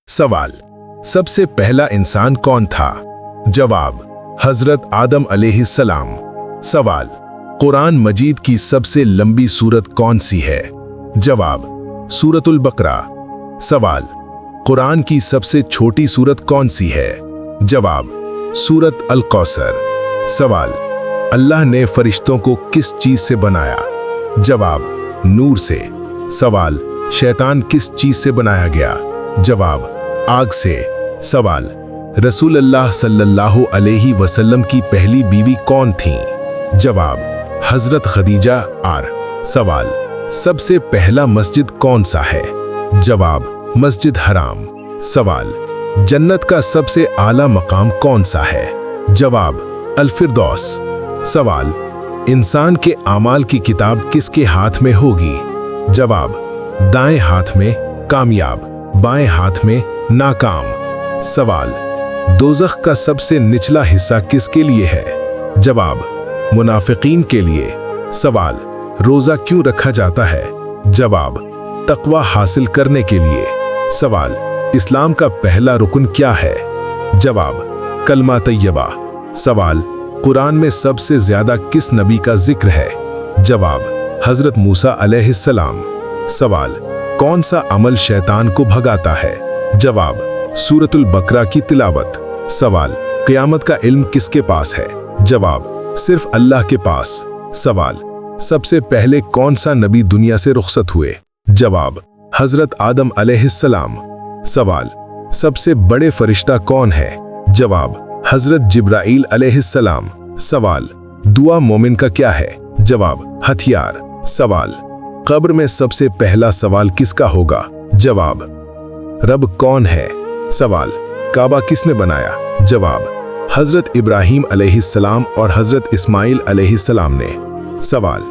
सवाल, सबसे पहला इंसान कौन था? जवाब, हजरत आदम अलैहिस्सलाम। सवाल, कुरान मजीद की सबसे लंबी सूरत कौन सी है? जवाब, सूरतुल बकरा। सवाल, कुरान की सबसे छोटी सूरत कौन सी है? जवाब, सूरत अल कौसर। सवाल, अल्लाह ने फरिश्तों को किस चीज से बनाया? जवाब, नूर से। सवाल, शैतान किस चीज से बनाया गया? जवाब, आग से। सवाल, रसूल अल्लाह सल्लल्लाहु अलैहि वसल्लम की पहली बीवी कौन थी? जवाब, हजरत खदीजा आर। सवाल, सबसे पहला मस्जिद कौन सा है? जवाब, मस्जिद हराम। सवाल, जन्नत का सबसे आला मकाम कौन सा है? जवाब, अल फिरदौस। सवाल, इंसान के आमाल की किताब किसके हाथ में होगी? जवाब, दाएं हाथ में कामयाब, बाएं हाथ में नाकाम। सवाल, दोज़ख का सबसे निचला हिस्सा किसके लिए है? जवाब, मुनाफिकीन के लिए। सवाल, रोजा क्यों रखा जाता है? जवाब, तकवा हासिल करने के लिए। सवाल, इस्लाम का पहला रुकन क्या है? जवाब, कलमा तैयबा। सवाल, कुरान में सबसे ज्यादा किस नबी का जिक्र है? जवाब, हजरत मूसा अलैहिस्सलाम। सवाल, कौन सा अमल शैतान को भगाता है? जवाब, सूरतुल बकरा की तिलावत। सवाल, क़यामत का इल्म किसके पास है? जवाब, सिर्फ अल्लाह के पास। सवाल, सबसे पहले कौन सा नबी दुनिया से रुखसत हुए? जवाब, हजरत आदम अलैहिस्सलाम। सवाल, सबसे बड़े फरिश्ता कौन है? जवाब, हजरत जिब्राइल अलैहिस्सलाम। सवाल, दुआ मोमिन का क्या है? जवाब, हथियार। सवाल, कब्र में सबसे पहला सवाल किसका होगा? जवाब, रब कौन है? सवाल, काबा किसने बनाया? जवाब, हजरत इब्राहीम अलैहिस्सलाम और हजरत इस्माइल अलैहिस्सलाम ने। सवाल,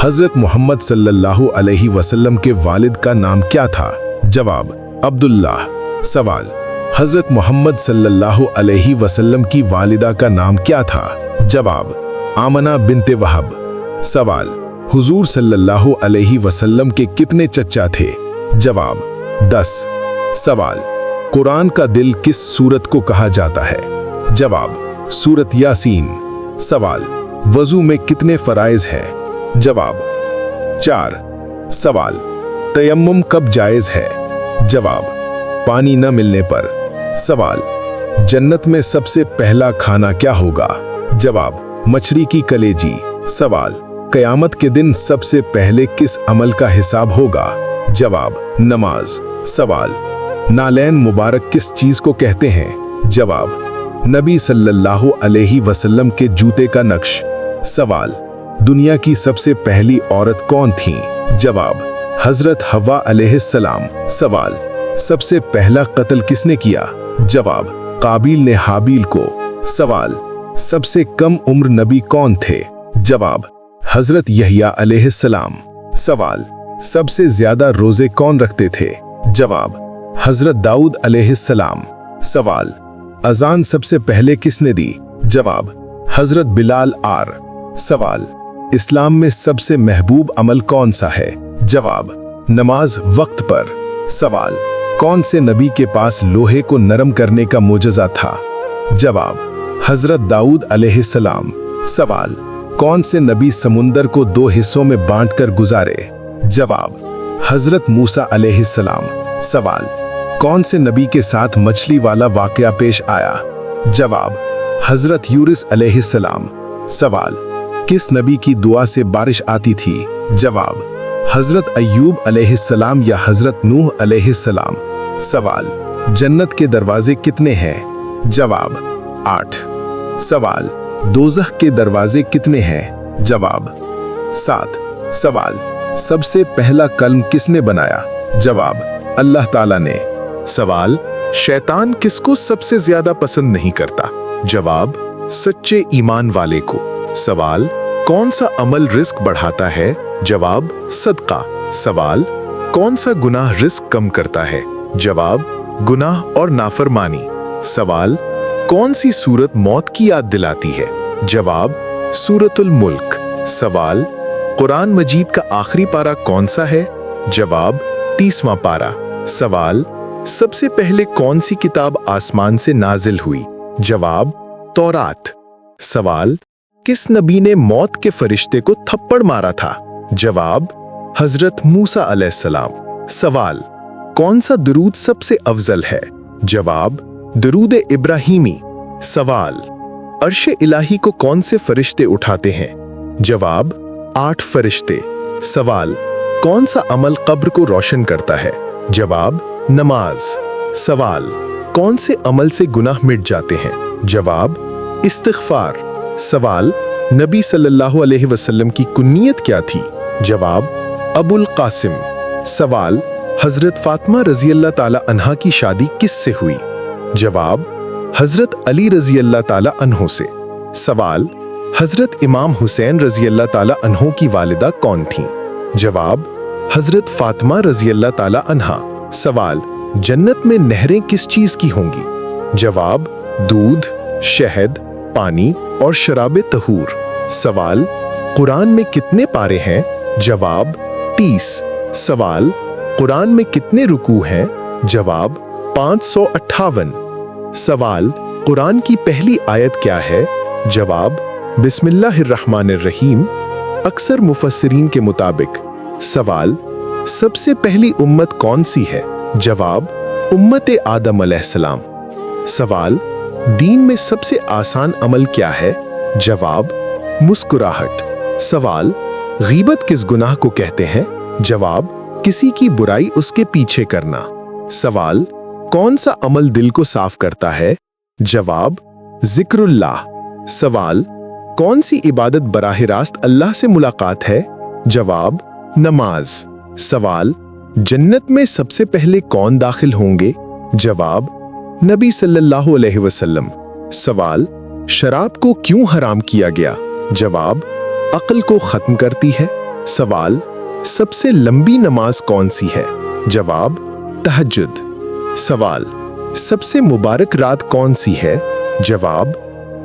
हजरत मोहम्मद सल्लल्लाहु अलैहि वसल्लम के वालिद का नाम क्या था? जवाब, अब्दुल्लाह। सवाल, हजरत मोहम्मद सल्लल्लाहु अलैहि वसल्लम की वालिदा का नाम क्या था? जवाब, आमना बिन्ते वहब। सवाल, हुजूर सल्लल्लाहु अलैहि वसल्लम के कितने चचा थे? जवाब, 10। सवाल, कुरान का दिल किस सूरत को कहा जाता है? जवाब, सूरत यासीन। सवाल, वजू में कितने फराइज हैं? जवाब, 4। सवाल, तयम्मुम कब जायज है? जवाब, पानी न मिलने पर। सवाल, जन्नत में सबसे पहला खाना क्या होगा? जवाब, मछली की कलेजी। सवाल, क़यामत के दिन सबसे पहले किस अमल का हिसाब होगा? जवाब, नमाज। सवाल, नालैन मुबारक किस चीज को कहते हैं? जवाब, नबी सल्लल्लाहु अलैहि वसल्लम के जूते का नक्श। सवाल, दुनिया की सबसे पहली औरत कौन थी? जवाब, हजरत हव्वा अलैहिस्सलाम। सवाल, सबसे पहला कत्ल किसने किया? जवाब, काबिल ने हाबिल को। सवाल, सबसे कम उम्र नबी कौन थे? जवाब, हजरत यहया अलैहिस्सलाम। सवाल, सबसे ज्यादा रोजे कौन रखते थे? जवाब, हजरत दाऊद अलैहिस्सलाम। सवाल, अजान सबसे पहले किसने दी? जवाब, हजरत बिलाल आर। सवाल, इस्लाम में सबसे महबूब अमल कौन सा है? जवाब, नमाज वक्त पर। सवाल, कौन से नबी के पास लोहे को नरम करने का मोजज़ा था? जवाब, हजरत दाऊद अलैहिस्सलाम। सवाल, कौन से नबी समुंदर को 2 हिस्सों में बांटकर गुजारे? जवाब, हजरत मूसा अलैहिस्सलाम। सवाल, कौन से नबी के साथ मछली वाला वाकया पेश आया? जवाब, हजरत यूनुस अलैहिस्सलाम। सवाल, किस नबी की दुआ से बारिश आती थी? जवाब, हजरत अय्यूब अलैहिस्सलाम या हजरत नूह अलैहिस्सलाम। सवाल, जन्नत के दरवाजे कितने हैं? जवाब, 8। सवाल, दोज़ख के दरवाजे कितने हैं? जवाब, 7। सवाल, सबसे पहला कलम किसने बनाया? जवाब, अल्लाह ताला ने। सवाल, शैतान किसको सबसे ज्यादा पसंद नहीं करता? जवाब, सच्चे ईमान वाले को। सवाल, कौन सा अमल रिस्क बढ़ाता है? जवाब, सदका। सवाल, कौन सा गुनाह रिस्क कम करता है? जवाब, गुनाह और नाफरमानी। सवाल, कौन सी सूरत मौत की याद दिलाती है? जवाब, सूरतुल मुल्क। सवाल, कुरान मजीद का आखिरी पारा कौन सा है? जवाब, 30वां पारा। सवाल, सबसे पहले कौन सी किताब आसमान से नाजिल हुई? जवाब, तौरात। सवाल, किस नबी ने मौत के फरिश्ते को थप्पड़ मारा था? जवाब, हजरत मूसा अलैहिस्सलाम। सवाल, कौन सा दुरूद सबसे अफजल है? जवाब, दुरूद इब्राहिमी। सवाल, अर्श इलाही को कौन से फरिश्ते उठाते हैं? जवाब, 8 फरिश्ते। सवाल, कौन सा अमल कब्र को रोशन करता है? जवाब, नमाज। सवाल, कौन से अमल से गुनाह मिट जाते हैं? जवाब, इस्तिग़फ़ार। सवाल, नबी सल्लल्लाहु अलैहि वसल्लम की कुन्नियत क्या थी? जवाब, अबुल कासिम। सवाल, हजरत फातिमा रज़ी अल्लाह ताला अन्हा की शादी किससे हुई? जवाब, हजरत अली रज़ी अल्लाह ताला अन्हो से। सवाल, हजरत इमाम हुसैन रज़ी अल्लाह ताला अन्हो की वालिदा कौन थीं? जवाब, हजरत फातिमा रज़ी अल्लाह ताला अन्हा। सवाल, जन्नत में नहरें किस चीज की होंगी? जवाब, दूध, शहद, पानी और शराबे तहूर। सवाल, कुरान में कितने पारे हैं? जवाब, 30। सवाल, कुरान में कितने रुकू हैं? जवाब, 558। सवाल, कुरान की पहली आयत क्या है? जवाब, बिस्मिल्लाहिर्रहमानिर्रहीम। अक्सर मुफस्सिरीन के मुताबिक। सवाल, सबसे पहली उम्मत कौन सी है? जवाब, उम्मत आदम अलैहिस्सलाम। सवाल, दीन में सबसे आसान अमल क्या है? जवाब, मुस्कुराहट। सवाल, गीबत किस गुनाह को कहते हैं? जवाब, किसी की बुराई उसके पीछे करना। सवाल, कौन सा अमल दिल को साफ करता है? जवाब, जिक्रुल्लाह। सवाल, कौन सी इबादत बराह रास्त अल्लाह से मुलाकात है? जवाब, नमाज। सवाल, जन्नत में सबसे पहले कौन दाखिल होंगे? जवाब, नबी सल्लल्लाहु अलैहि वसल्लम। सवाल, शराब को क्यों हराम किया गया? जवाब, अक्ल को खत्म करती है। सवाल, सबसे लंबी नमाज कौन सी है? जवाब, तहज्जुद। सवाल, सबसे मुबारक रात कौन सी है? जवाब,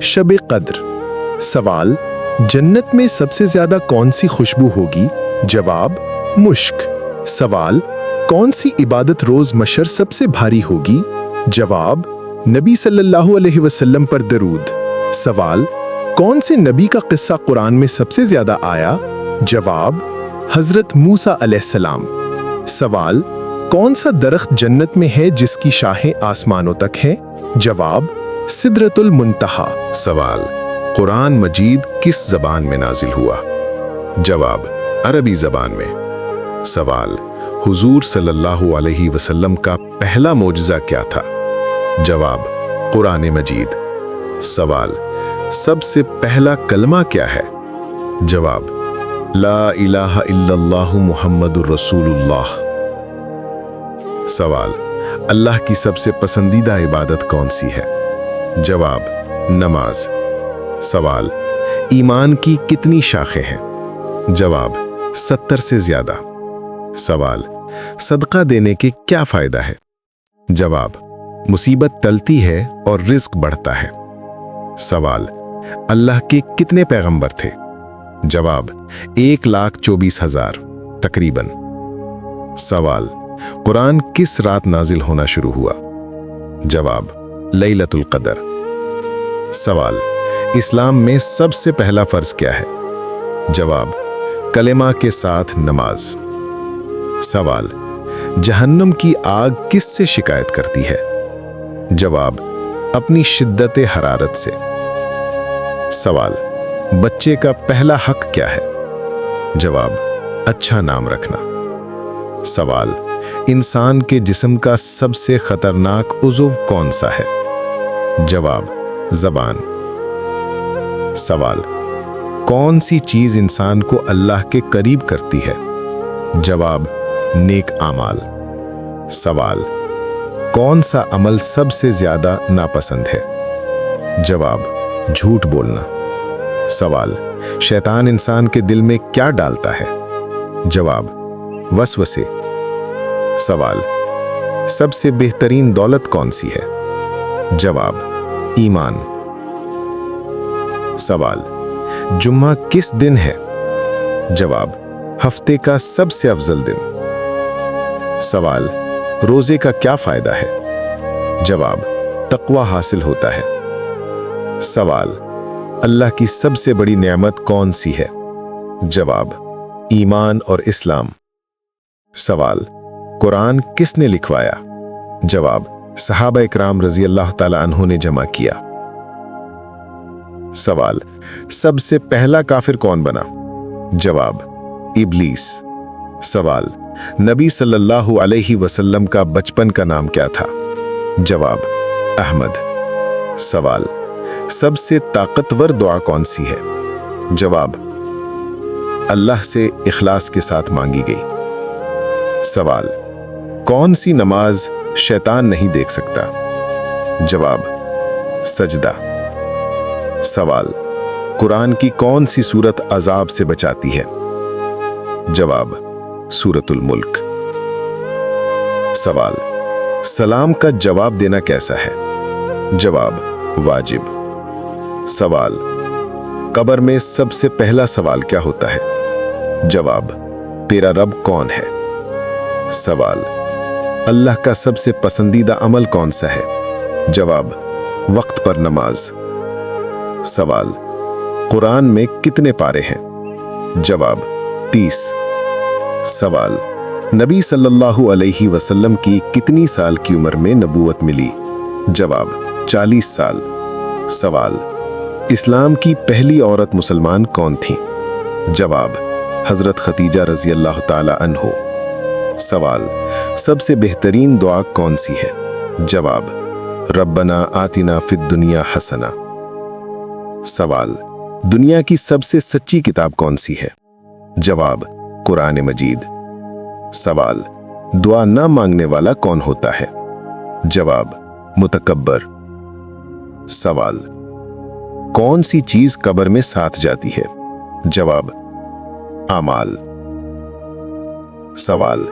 शब कद्र। सवाल, जन्नत में सबसे ज्यादा कौन सी खुशबू होगी? जवाब, मुश्क। सवाल, कौन सी इबादत रोज मशर सबसे भारी होगी? जवाब, नबी सल्लल्लाहु अलैहि वसल्लम पर दरूद। सवाल, कौन से नबी का किस्सा कुरान में सबसे ज्यादा आया? जवाब, हजरत मूसा अलैहिस्सलाम। सवाल, कौन सा दरख्त जन्नत में है जिसकी शाखें आसमानों तक हैं? जवाब, सिदरतुल मुंतहा। सवाल, कुरान मजीद किस जबान में नाजिल हुआ? जवाब, अरबी जबान में। सवाल, हुजूर सल्लल्लाहु अलैहि वसल्लम का पहला मोजज़ा क्या था? जवाब, कुरान मजीद। सवाल, सबसे पहला कलमा क्या है? जवाब, ला इलाहा इल्लल्लाहु मुहम्मदुर रसूलुल्लाह। सवाल, अल्लाह की सबसे पसंदीदा इबादत कौन सी है? जवाब, नमाज। सवाल, ईमान की कितनी शाखें हैं? जवाब, 70 से ज्यादा। सवाल, सदका देने के क्या फायदा है? जवाब, मुसीबत टलती है और रिज्क बढ़ता है। सवाल, अल्लाह के कितने पैगंबर थे? जवाब, 1,24,000 तकरीबन। सवाल, कुरान किस रात नाजिल होना शुरू हुआ? जवाब, लैलतुल क़द्र। सवाल, इस्लाम में सबसे पहला फर्ज क्या है? जवाब, कलेमा के साथ नमाज। सवाल, जहन्नम की आग किससे शिकायत करती है? जवाब, अपनी शिद्दत हरारत से। सवाल, बच्चे का पहला हक क्या है? जवाब, अच्छा नाम रखना। सवाल, इंसान के जिस्म का सबसे खतरनाक उज़्व कौन सा है? जवाब, ज़बान। सवाल, कौन सी चीज इंसान को अल्लाह के करीब करती है? जवाब, नेक आमाल। सवाल, कौन सा अमल सबसे ज्यादा नापसंद है? जवाब, झूठ बोलना। सवाल, शैतान इंसान के दिल में क्या डालता है? जवाब, वसवसे। सवाल, सबसे बेहतरीन दौलत कौन सी है? जवाब, ईमान। सवाल, जुम्मा किस दिन है? जवाब, हफ्ते का सबसे अफजल दिन। सवाल, रोजे का क्या फायदा है? जवाब, तकवा हासिल होता है। सवाल, अल्लाह की सबसे बड़ी नेमत कौन सी है? जवाब, ईमान और इस्लाम। सवाल, कुरान किसने लिखवाया? जवाब, सहाबा इकराम रजी अल्लाह ताला अन्हु ने जमा किया। सवाल, सबसे पहला काफिर कौन बना? जवाब, इब्लीस। सवाल, नबी सल्लल्लाहु अलैहि वसल्लम का बचपन का नाम क्या था? जवाब, अहमद। सवाल, सबसे ताकतवर दुआ कौन सी है? जवाब, अल्लाह से इखलास के साथ मांगी गई। सवाल, कौन सी नमाज शैतान नहीं देख सकता? जवाब, सजदा। सवाल, कुरान की कौन सी सूरत अजाब से बचाती है? जवाब, सूरतुल मुल्क। सवाल, सलाम का जवाब देना कैसा है? जवाब, वाजिब। सवाल, कब्र में सबसे पहला सवाल क्या होता है? जवाब, तेरा रब कौन है? सवाल, अल्लाह का सबसे पसंदीदा अमल कौन सा है? जवाब, वक्त पर नमाज। सवाल, कुरान में कितने पारे हैं? जवाब, 30। सवाल, नबी सल्लल्लाहु अलैहि वसल्लम की कितनी साल की उम्र में नबूवत मिली? जवाब, 40 साल। सवाल, इस्लाम की पहली औरत मुसलमान कौन थी? जवाब, हजरत खदीजा रजी अल्लाह ताला अन्हो। सवाल, सबसे बेहतरीन दुआ कौन सी है? जवाब, रब्बना आतिना फिद दुनिया हसना। सवाल, दुनिया की सबसे सच्ची किताब कौन सी है? जवाब, कुरान मजीद। सवाल, दुआ न मांगने वाला कौन होता है? जवाब, मुतकब्बर। सवाल, कौन सी चीज कब्र में साथ जाती है? जवाब, आमाल। सवाल,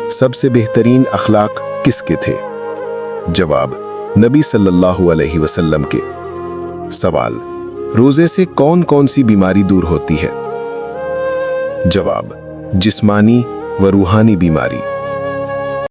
सबसे बेहतरीन अखलाक किसके थे? जवाब, नबी सल्लल्लाहु अलैहि वसल्लम के। सवाल, रोजे से कौन कौन सी बीमारी दूर होती है? जवाब, जिस्मानी व रूहानी बीमारी।